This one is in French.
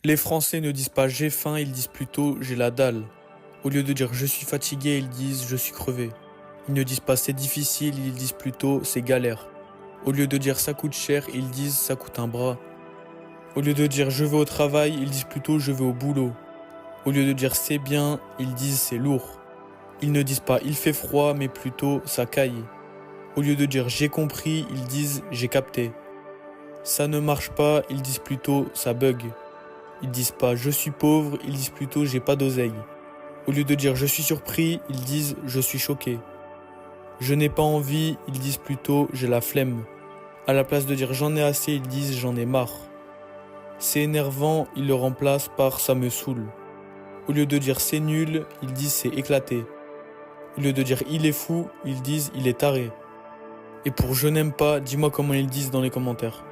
Les Français ne disent pas j'ai faim, ils disent plutôt j'ai la dalle. Au lieu de dire je suis fatigué, ils disent je suis crevé. Ils ne disent pas c'est difficile, ils disent plutôt c'est galère. Au lieu de dire ça coûte cher, ils disent ça coûte un bras. Au lieu de dire je vais au travail, ils disent plutôt je vais au boulot. Au lieu de dire c'est bien, ils disent c'est lourd. Ils ne disent pas il fait froid, mais plutôt ça caille. Au lieu de dire j'ai compris, ils disent j'ai capté. Ça ne marche pas, ils disent plutôt ça bug. Ils disent pas je suis pauvre, ils disent plutôt j'ai pas d'oseille. Au lieu de dire je suis surpris, ils disent je suis choqué. Je n'ai pas envie, ils disent plutôt j'ai la flemme. À la place de dire j'en ai assez, ils disent j'en ai marre. C'est énervant, ils le remplacent par ça me saoule. Au lieu de dire c'est nul, ils disent c'est éclaté. Au lieu de dire il est fou, ils disent il est taré. Et pour je n'aime pas, dis-moi comment ils disent dans les commentaires.